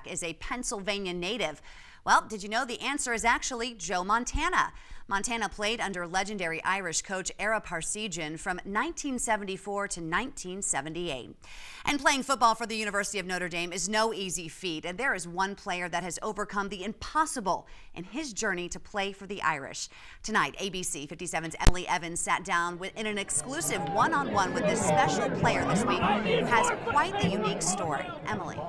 quarterback is a Pennsylvania native? Well, did you know the answer is actually Joe Montana? Montana played under legendary Irish coach Ara Parseghian from 1974 to 1978. And playing football for the University of Notre Dame is no easy feat, and there is one player that has overcome the impossible in his journey to play for the Irish. Tonight, ABC 57's Emily Evans sat down in an exclusive one-on-one with this special player this week who has quite the unique story. Emily.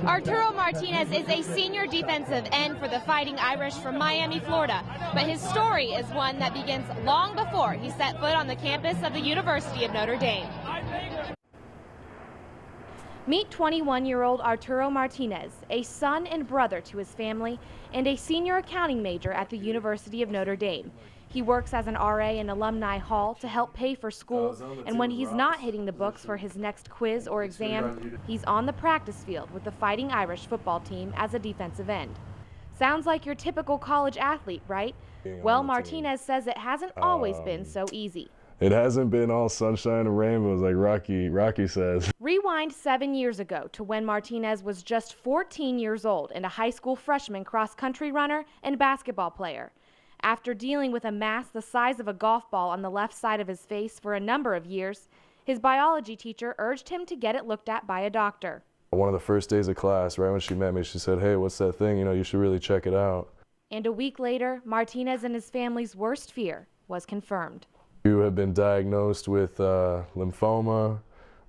Arturo Martinez is a senior defensive end for the Fighting Irish from Miami, Florida. But his story is one that begins long before he set foot on the campus of the University of Notre Dame. Meet 21-year-old Arturo Martinez, a son and brother to his family, and a senior accounting major at the University of Notre Dame. He works as an RA in Alumni Hall to help pay for school, and when he's not hitting the books for his next quiz or exam, he's on the practice field with the Fighting Irish football team as a defensive end. Sounds like your typical college athlete, right? Well, Martinez says it hasn't always been so easy. It hasn't been all sunshine and rainbows like Rocky says. Rewind 7 years ago to when Martinez was just 14 years old and a high school freshman cross-country runner and basketball player. After dealing with a mass the size of a golf ball on the left side of his face for a number of years, his biology teacher urged him to get it looked at by a doctor. One of the first days of class, right when she met me, she said, "Hey, what's that thing? You know, you should really check it out." And a week later, Martinez and his family's worst fear was confirmed. You have been diagnosed with lymphoma,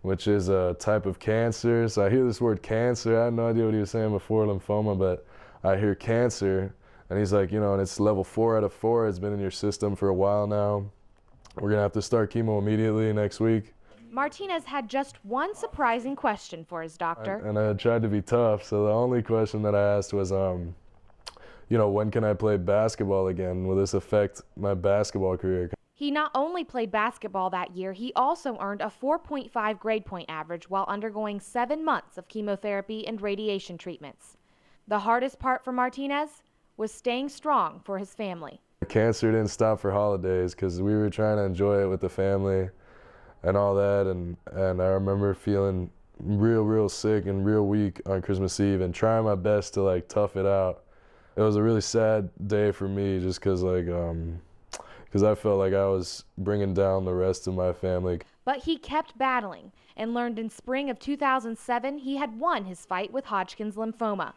which is a type of cancer. So I hear this word cancer. I had no idea what he was saying before lymphoma, but I hear cancer. And he's like, you know, and it's level 4 out of 4. It's been in your system for a while now. We're going to have to start chemo immediately next week. Martinez had just one surprising question for his doctor. And I tried to be tough, so the only question that I asked was, you know, when can I play basketball again? Will this affect my basketball career? He not only played basketball that year, he also earned a 4.5 grade point average while undergoing 7 months of chemotherapy and radiation treatments. The hardest part for Martinez was staying strong for his family. Cancer didn't stop for holidays because we were trying to enjoy it with the family and all that, and I remember feeling real sick and real weak on Christmas Eve and trying my best to like tough it out. It was a really sad day for me just because I felt like I was bringing down the rest of my family. But he kept battling and learned in spring of 2007 he had won his fight with Hodgkin's lymphoma.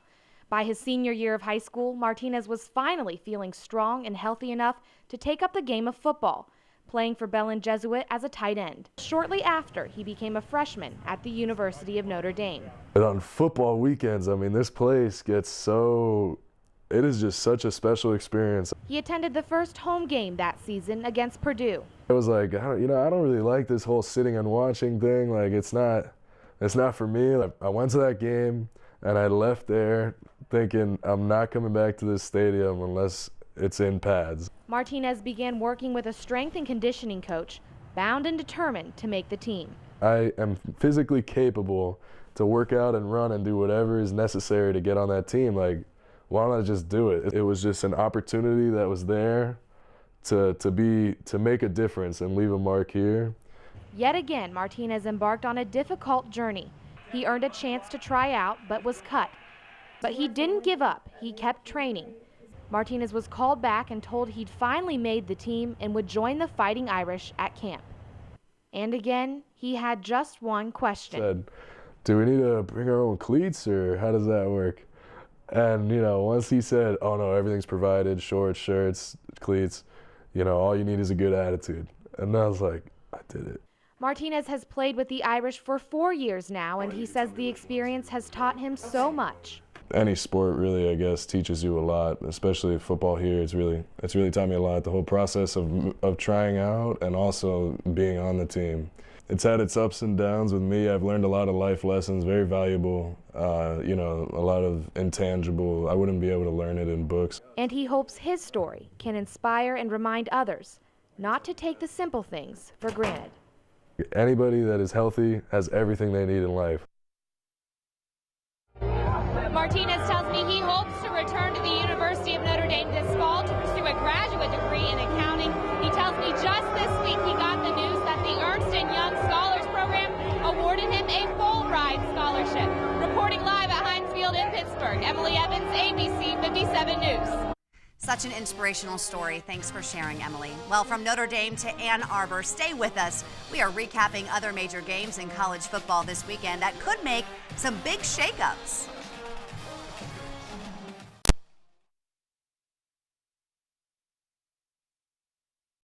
By his senior year of high school, Martinez was finally feeling strong and healthy enough to take up the game of football, playing for Belen Jesuit as a tight end. Shortly after, he became a freshman at the University of Notre Dame. And on football weekends, I mean, this place gets it is just such a special experience. He attended the first home game that season against Purdue. I was like, I don't really like this whole sitting and watching thing. Like, it's not for me. Like, I went to that game and I left there thinking I'm not coming back to this stadium unless it's in pads. Martinez began working with a strength and conditioning coach, bound and determined to make the team. I am physically capable to work out and run and do whatever is necessary to get on that team. Like, why don't I just do it? It was just an opportunity that was there to make a difference and leave a mark here. Yet again, Martinez embarked on a difficult journey. He earned a chance to try out, but was cut. But he didn't give up. He kept training. Martinez was called back and told he'd finally made the team and would join the Fighting Irish at camp. And again, he had just one question. Said, do we need to bring our own cleats, or how does that work? And, you know, once he said, oh no, everything's provided, shorts, shirts, cleats, you know, all you need is a good attitude. And I was like, I did it. Martinez has played with the Irish for 4 years now, and he says the experience has taught him so much. Any sport really, I guess, teaches you a lot, especially football here. It's really taught me a lot. The whole process of trying out and also being on the team. It's had its ups and downs with me. I've learned a lot of life lessons, very valuable, you know, a lot of intangible. I wouldn't be able to learn it in books. And he hopes his story can inspire and remind others not to take the simple things for granted. Anybody that is healthy has everything they need in life. Martinez tells me he hopes to return to the University of Notre Dame this fall to pursue a graduate degree in accounting. He tells me just this week he got the news that the Ernst & Young Scholars Program awarded him a full ride scholarship News. Such an inspirational story. Thanks for sharing, Emily. Well, from Notre Dame to Ann Arbor, stay with us. We are recapping other major games in college football this weekend that could make some big shakeups.